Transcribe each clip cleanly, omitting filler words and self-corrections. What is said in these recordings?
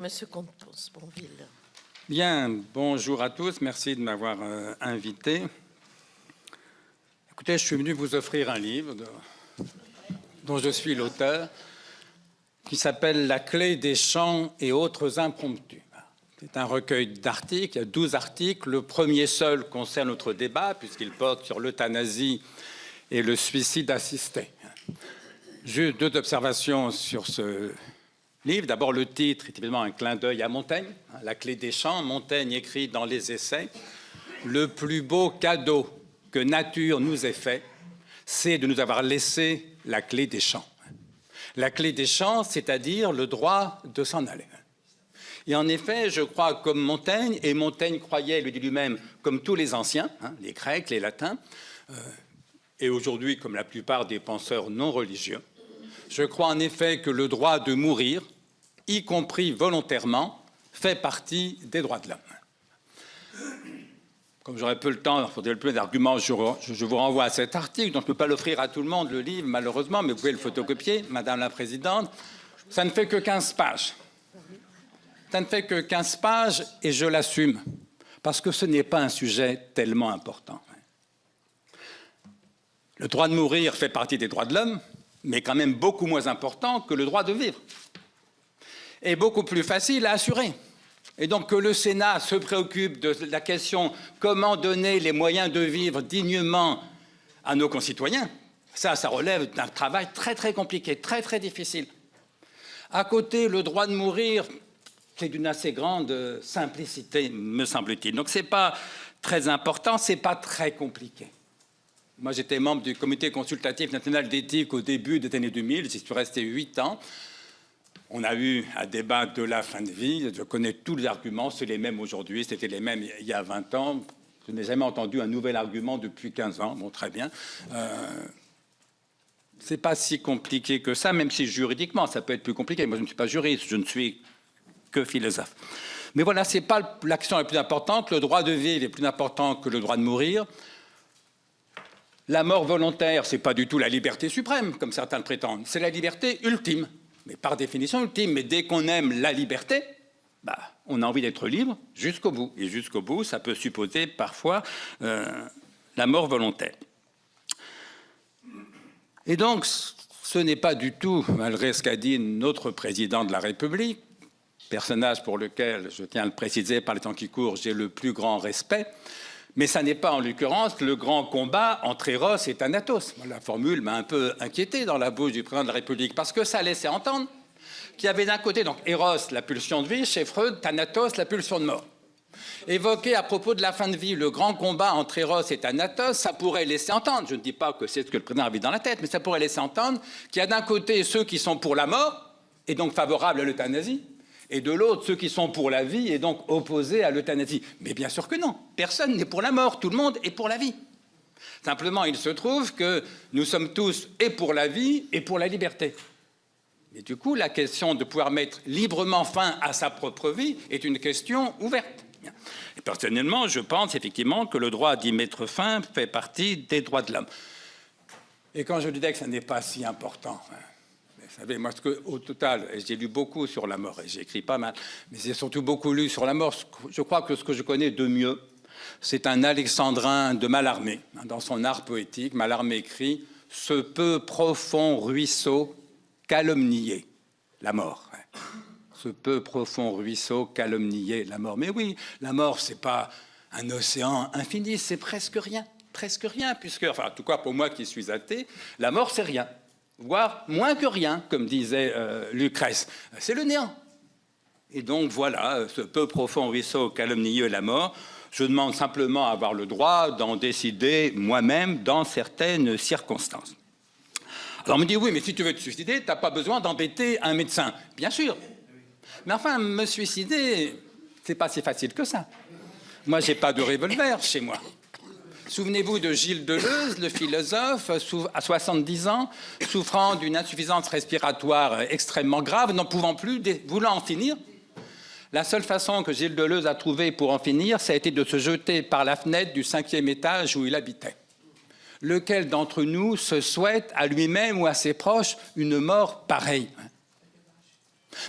Monsieur Comte-Sponville. Bien, bonjour à tous, merci de m'avoir invité. Écoutez, je suis venu vous offrir un livre dont je suis l'auteur, qui s'appelle « La clé des chants et autres impromptus ». C'est un recueil d'articles, il y a 12 articles. Le premier seul concerne notre débat, puisqu'il porte sur l'euthanasie et le suicide assisté. Juste deux observations sur ce livre. D'abord, le titre est évidemment un clin d'œil à Montaigne, La clé des chants. Montaigne écrit dans les Essais « Le plus beau cadeau que nature nous ait fait, c'est de nous avoir laissé la clé des champs. » La clé des champs, c'est-à-dire le droit de s'en aller. Et en effet, je crois comme Montaigne, et Montaigne croyait, le dit lui-même, comme tous les anciens, les Grecs, les Latins, et aujourd'hui comme la plupart des penseurs non religieux, je crois en effet que le droit de mourir, y compris volontairement, fait partie des droits de l'homme. Comme j'aurai peu le temps pour développer d'arguments, je vous renvoie à cet article, dont je ne peux pas l'offrir à tout le monde, le livre, malheureusement, mais vous pouvez le photocopier, Madame la Présidente. Ça ne fait que 15 pages. Ça ne fait que 15 pages, et je l'assume, parce que ce n'est pas un sujet tellement important. Le droit de mourir fait partie des droits de l'homme, mais quand même beaucoup moins important que le droit de vivre, et beaucoup plus facile à assurer. Et donc que le Sénat se préoccupe de la question comment donner les moyens de vivre dignement à nos concitoyens, ça relève d'un travail très très compliqué, très très difficile. À côté, le droit de mourir, c'est d'une assez grande simplicité, me semble-t-il. Donc ce n'est pas très important, ce n'est pas très compliqué. Moi, j'étais membre du Comité consultatif national d'éthique au début des années 2000. J'y suis resté 8 ans. On a eu à débattre de la fin de vie. Je connais tous les arguments. C'est les mêmes aujourd'hui. C'était les mêmes il y a 20 ans. Je n'ai jamais entendu un nouvel argument depuis 15 ans. Bon, très bien. C'est pas si compliqué que ça, même si juridiquement, ça peut être plus compliqué. Moi, je ne suis pas juriste. Je ne suis que philosophe. Mais voilà, ce n'est pas l'action la plus importante. Le droit de vivre est plus important que le droit de mourir. La mort volontaire, ce n'est pas du tout la liberté suprême, comme certains le prétendent. C'est la liberté ultime, mais par définition ultime. Mais dès qu'on aime la liberté, on a envie d'être libre jusqu'au bout. Et jusqu'au bout, ça peut supposer parfois la mort volontaire. Et donc, ce n'est pas du tout, malgré ce qu'a dit notre président de la République, personnage pour lequel, je tiens à le préciser par les temps qui courent, j'ai le plus grand respect, mais ça n'est pas, en l'occurrence, le grand combat entre Eros et Thanatos. La formule m'a un peu inquiété dans la bouche du président de la République, parce que ça laissait entendre qu'il y avait d'un côté, donc, Eros, la pulsion de vie, chez Freud, Thanatos, la pulsion de mort. Évoqué à propos de la fin de vie, le grand combat entre Eros et Thanatos, ça pourrait laisser entendre, je ne dis pas que c'est ce que le président avait dans la tête, mais ça pourrait laisser entendre qu'il y a d'un côté ceux qui sont pour la mort, et donc favorables à l'euthanasie, et de l'autre, ceux qui sont pour la vie et donc opposés à l'euthanasie. Mais bien sûr que non. Personne n'est pour la mort. Tout le monde est pour la vie. Simplement, il se trouve que nous sommes tous et pour la vie et pour la liberté. Et du coup, la question de pouvoir mettre librement fin à sa propre vie est une question ouverte. Et personnellement, je pense effectivement que le droit d'y mettre fin fait partie des droits de l'homme. Et quand je disais que ça n'est pas si important... Vous savez, moi, au total, j'ai lu beaucoup sur la mort, et j'ai écrit pas mal, mais j'ai surtout beaucoup lu sur la mort. Je crois que ce que je connais de mieux, c'est un alexandrin de Mallarmé. Dans son art poétique, Mallarmé écrit « Ce peu profond ruisseau calomnié, la mort ». Ce peu profond ruisseau calomnié, la mort. Mais oui, la mort, ce n'est pas un océan infini, c'est presque rien, puisque, enfin, en tout cas pour moi qui suis athée, la mort, c'est rien. Voire moins que rien, comme disait Lucrèce. C'est le néant. Et donc voilà, ce peu profond ruisseau calomnieux la mort, je demande simplement à avoir le droit d'en décider moi-même dans certaines circonstances. Alors on me dit, oui, mais si tu veux te suicider, tu n'as pas besoin d'embêter un médecin. Bien sûr. Mais enfin, me suicider, c'est pas si facile que ça. Moi, j'ai pas de revolver chez moi. Souvenez-vous de Gilles Deleuze, le philosophe, à 70 ans, souffrant d'une insuffisance respiratoire extrêmement grave, n'en pouvant plus, voulant en finir. La seule façon que Gilles Deleuze a trouvée pour en finir, ça a été de se jeter par la fenêtre du 5e étage où il habitait. Lequel d'entre nous se souhaite à lui-même ou à ses proches une mort pareille?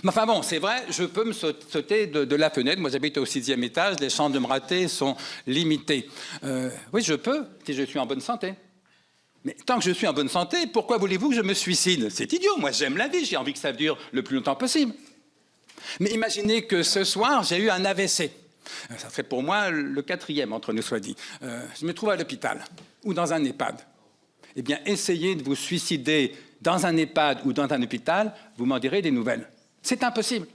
Mais enfin bon, c'est vrai, je peux me sauter de la fenêtre. Moi, j'habite au 6e étage, les chances de me rater sont limitées. Oui, je peux, si je suis en bonne santé. Mais tant que je suis en bonne santé, pourquoi voulez-vous que je me suicide? C'est idiot, moi j'aime la vie, j'ai envie que ça dure le plus longtemps possible. Mais imaginez que ce soir, j'ai eu un AVC. Ça serait pour moi le 4e, entre nous soit dit. Je me trouve à l'hôpital ou dans un EHPAD. Eh bien, essayez de vous suicider dans un EHPAD ou dans un hôpital, vous m'en direz des nouvelles. C'est impossible.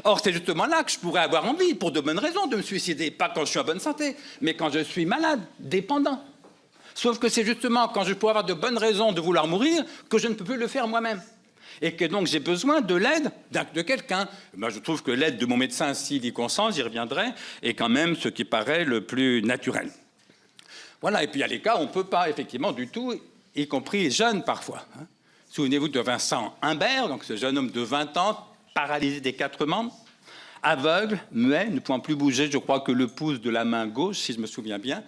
Or, c'est justement là que je pourrais avoir envie, pour de bonnes raisons, de me suicider. Pas quand je suis en bonne santé, mais quand je suis malade, dépendant. Sauf que c'est justement quand je pourrais avoir de bonnes raisons de vouloir mourir que je ne peux plus le faire moi-même. Et que donc j'ai besoin de l'aide de quelqu'un. Ben, je trouve que l'aide de mon médecin, s'il y consent, j'y reviendrai, est quand même ce qui paraît le plus naturel. Voilà, et puis il y a les cas où on ne peut pas, effectivement, du tout, y compris jeune parfois. Souvenez-vous de Vincent Humbert, donc ce jeune homme de 20 ans, paralysé des 4 membres, aveugle, muet, ne pouvant plus bouger, je crois que le pouce de la main gauche, si je me souviens bien,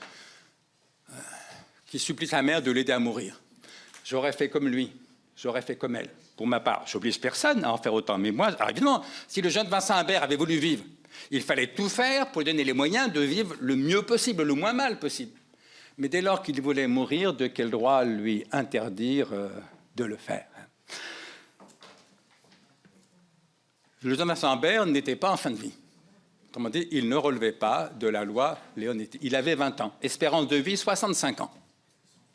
qui supplie sa mère de l'aider à mourir. J'aurais fait comme lui, j'aurais fait comme elle. Pour ma part, j'oblige personne à en faire autant. Mais moi, alors évidemment, si le jeune Vincent Humbert avait voulu vivre, il fallait tout faire pour lui donner les moyens de vivre le mieux possible, le moins mal possible. Mais dès lors qu'il voulait mourir, de quel droit lui interdire de le faire? Le jeune Vincent Humbert n'était pas en fin de vie. Autrement dit, il ne relevait pas de la loi Leonetti. Il avait 20 ans, espérance de vie 65 ans.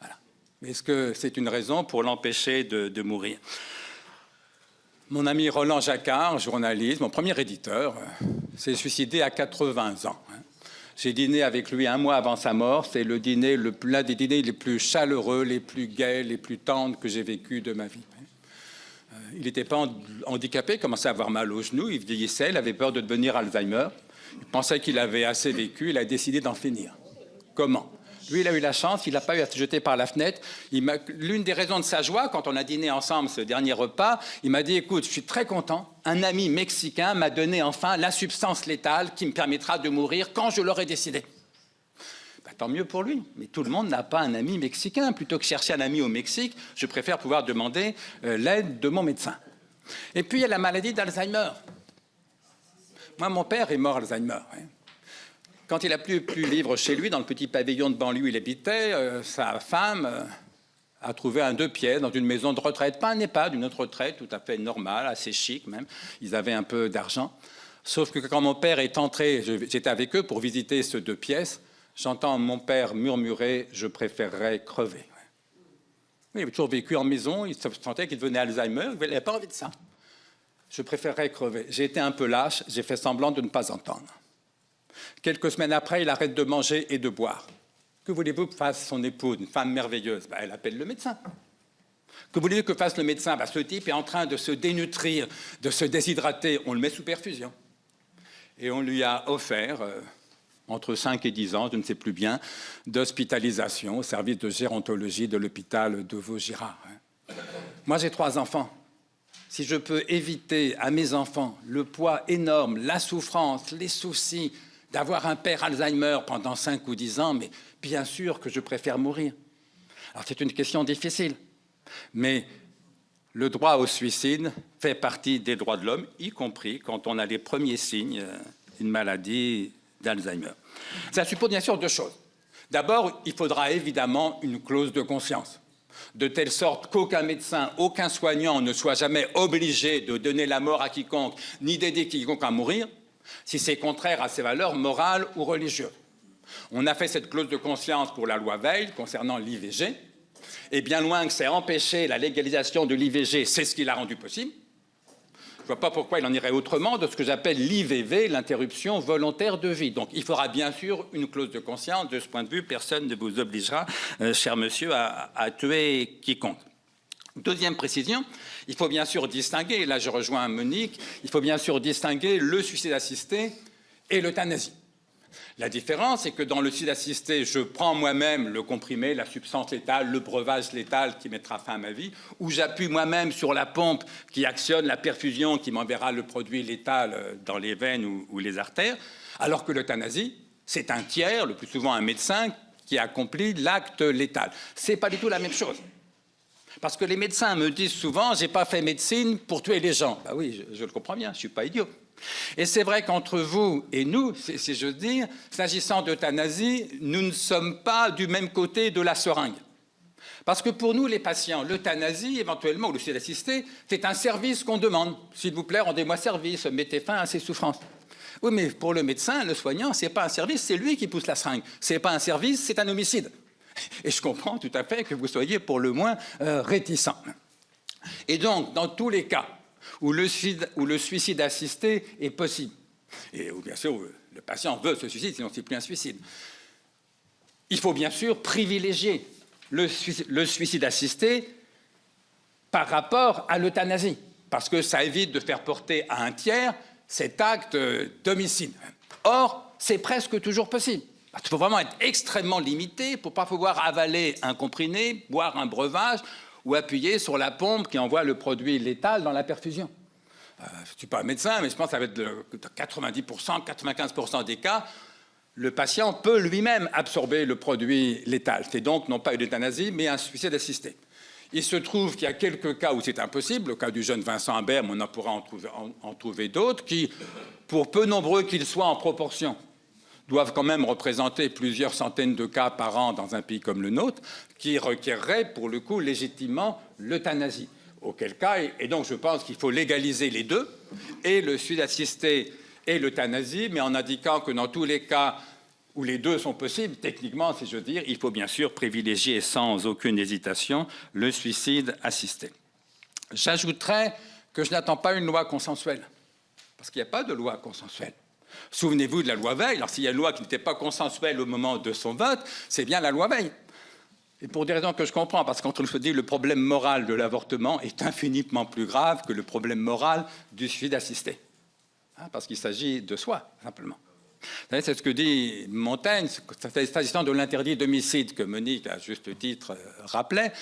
Voilà. Est-ce que c'est une raison pour l'empêcher de mourir? Mon ami Roland Jacquard, journaliste, mon premier éditeur, s'est suicidé à 80 ans. J'ai dîné avec lui un mois avant sa mort. C'est l'un des dîners les plus chaleureux, les plus gais, les plus tendres que j'ai vécu de ma vie. Il n'était pas handicapé, il commençait à avoir mal aux genoux, il vieillissait, il avait peur de devenir Alzheimer. Il pensait qu'il avait assez vécu, il a décidé d'en finir. Comment? Lui, il a eu la chance, il n'a pas eu à se jeter par la fenêtre. L'une des raisons de sa joie, quand on a dîné ensemble ce dernier repas, il m'a dit, écoute, je suis très content, un ami mexicain m'a donné enfin la substance létale qui me permettra de mourir quand je l'aurai décidé. Ben, tant mieux pour lui, mais tout le monde n'a pas un ami mexicain. Plutôt que chercher un ami au Mexique, je préfère pouvoir demander l'aide de mon médecin. Et puis, il y a la maladie d'Alzheimer. Moi, mon père est mort Alzheimer. Hein. Quand il n'a plus pu vivre chez lui, dans le petit pavillon de banlieue où il habitait, sa femme a trouvé un 2 pièces dans une maison de retraite, pas un EHPAD, une autre retraite tout à fait normale, assez chic même. Ils avaient un peu d'argent. Sauf que quand mon père est entré, j'étais avec eux pour visiter ce 2 pièces, j'entends mon père murmurer « je préférerais crever ». Il avait toujours vécu en maison, il sentait qu'il devenait Alzheimer, il n'avait pas envie de ça. Je préférerais crever. J'ai été un peu lâche, j'ai fait semblant de ne pas entendre. Quelques semaines après, il arrête de manger et de boire. Que voulez-vous que fasse son épouse, une femme merveilleuse? Ben, elle appelle le médecin. Que voulez-vous que fasse le médecin? Ben, ce type est en train de se dénutrir, de se déshydrater. On le met sous perfusion. Et on lui a offert, entre 5 et 10 ans, je ne sais plus bien, d'hospitalisation au service de gérontologie de l'hôpital de Vaugirard. Moi, j'ai 3 enfants. Si je peux éviter à mes enfants le poids énorme, la souffrance, les soucis d'avoir un père Alzheimer pendant 5 ou 10 ans, mais bien sûr que je préfère mourir. Alors c'est une question difficile, mais le droit au suicide fait partie des droits de l'homme, y compris quand on a les premiers signes d'une maladie d'Alzheimer. Ça suppose bien sûr 2 choses. D'abord, il faudra évidemment une clause de conscience, de telle sorte qu'aucun médecin, aucun soignant ne soit jamais obligé de donner la mort à quiconque, ni d'aider quiconque à mourir, si c'est contraire à ses valeurs morales ou religieuses. On a fait cette clause de conscience pour la loi Veil concernant l'IVG, et bien loin que c'est empêcher la légalisation de l'IVG, c'est ce qui l'a rendu possible. Je ne vois pas pourquoi il en irait autrement de ce que j'appelle l'IVV, l'interruption volontaire de vie. Donc il faudra bien sûr une clause de conscience. De ce point de vue, personne ne vous obligera, cher monsieur, à tuer quiconque. Deuxième précision, il faut bien sûr distinguer, et là je rejoins Monique, il faut bien sûr distinguer le suicide assisté et l'euthanasie. La différence, c'est que dans le suicide assisté, je prends moi-même le comprimé, la substance létale, le breuvage létal qui mettra fin à ma vie, ou j'appuie moi-même sur la pompe qui actionne la perfusion qui m'enverra le produit létal dans les veines ou les artères, alors que l'euthanasie, c'est un tiers, le plus souvent un médecin, qui accomplit l'acte létal. Ce n'est pas du tout la même chose. Parce que les médecins me disent souvent « j'ai pas fait médecine pour tuer les gens ». Ben oui, je le comprends bien, je suis pas idiot. Et c'est vrai qu'entre vous et nous, si j'ose dire, s'agissant d'euthanasie, nous ne sommes pas du même côté de la seringue. Parce que pour nous, les patients, l'euthanasie, éventuellement, ou le suicide assisté, c'est un service qu'on demande. S'il vous plaît, rendez-moi service, mettez fin à ces souffrances. Oui, mais pour le médecin, le soignant, ce n'est pas un service, c'est lui qui pousse la seringue. Ce n'est pas un service, c'est un homicide. Et je comprends tout à fait que vous soyez pour le moins réticent. Et donc, dans tous les cas où le suicide assisté est possible, et où bien sûr le patient veut se suicider, sinon c'est plus un suicide, il faut bien sûr privilégier le suicide assisté par rapport à l'euthanasie, parce que ça évite de faire porter à un tiers cet acte d'homicide. Or, c'est presque toujours possible. Il faut vraiment être extrêmement limité pour ne pas pouvoir avaler un comprimé, boire un breuvage ou appuyer sur la pompe qui envoie le produit létal dans la perfusion. Je ne suis pas un médecin, mais je pense que ça va être de 90%, 95% des cas, le patient peut lui-même absorber le produit létal. C'est donc non pas une euthanasie, mais un suicide assisté. Il se trouve qu'il y a quelques cas où c'est impossible, le cas du jeune Vincent Imbert, mais on en pourra en trouver d'autres, qui, pour peu nombreux qu'ils soient en proportion, doivent quand même représenter plusieurs centaines de cas par an dans un pays comme le nôtre, qui requerraient pour le coup légitimement l'euthanasie. Auquel cas, et donc je pense qu'il faut légaliser les deux, et le suicide assisté et l'euthanasie, mais en indiquant que dans tous les cas où les deux sont possibles, techniquement, si je veux dire, il faut bien sûr privilégier sans aucune hésitation le suicide assisté. J'ajouterais que je n'attends pas une loi consensuelle, parce qu'il n'y a pas de loi consensuelle. Souvenez-vous de la loi Veil. Alors s'il y a une loi qui n'était pas consensuelle au moment de son vote, c'est bien la loi Veil. Et pour des raisons que je comprends, parce qu'entre se dit le problème moral de l'avortement est infiniment plus grave que le problème moral du suicide assisté. Parce qu'il s'agit de soi, simplement. C'est ce que dit Montaigne, s'agissant de l'interdit d'homicide que Monique, à juste titre, rappelait.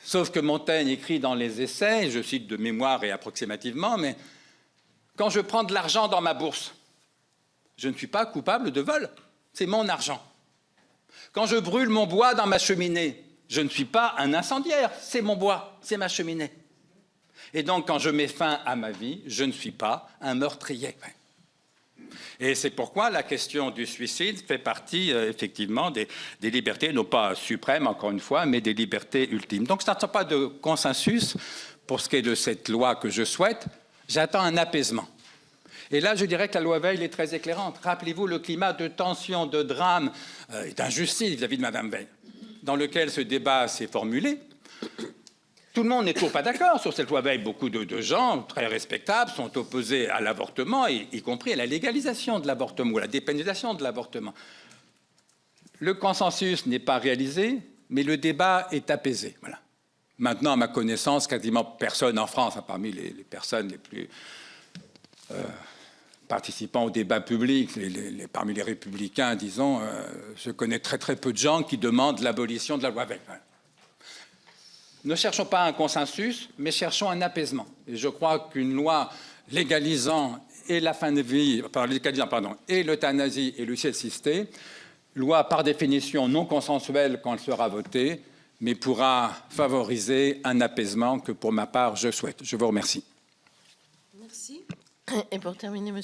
Sauf que Montaigne écrit dans les Essais, je cite de mémoire et approximativement, mais quand je prends de l'argent dans ma bourse, je ne suis pas coupable de vol, c'est mon argent. Quand je brûle mon bois dans ma cheminée, je ne suis pas un incendiaire, c'est mon bois, c'est ma cheminée. Et donc, quand je mets fin à ma vie, je ne suis pas un meurtrier. Et c'est pourquoi la question du suicide fait partie, effectivement, des libertés, non pas suprêmes, encore une fois, mais des libertés ultimes. Donc, je n'attends pas de consensus pour ce qui est de cette loi que je souhaite. J'attends un apaisement. Et là, je dirais que la loi Veil est très éclairante. Rappelez-vous le climat de tension, de drame et d'injustice vis-à-vis de Mme Veil, dans lequel ce débat s'est formulé. Tout le monde n'est toujours pas d'accord sur cette loi Veil. Beaucoup de gens très respectables sont opposés à l'avortement, y compris à la légalisation de l'avortement ou à la dépénalisation de l'avortement. Le consensus n'est pas réalisé, mais le débat est apaisé. Voilà. Maintenant, à ma connaissance, quasiment personne en France, parmi les personnes les plus participant au débat public, parmi les républicains, disons, je connais très peu de gens qui demandent l'abolition de la loi Veil. Voilà. Ne cherchons pas un consensus, mais cherchons un apaisement. Et je crois qu'une loi légalisant et la fin de vie, et l'euthanasie et le suicide assisté, loi par définition non consensuelle quand elle sera votée, mais pourra favoriser un apaisement que, pour ma part, je souhaite. Je vous remercie. Merci. Et pour terminer, monsieur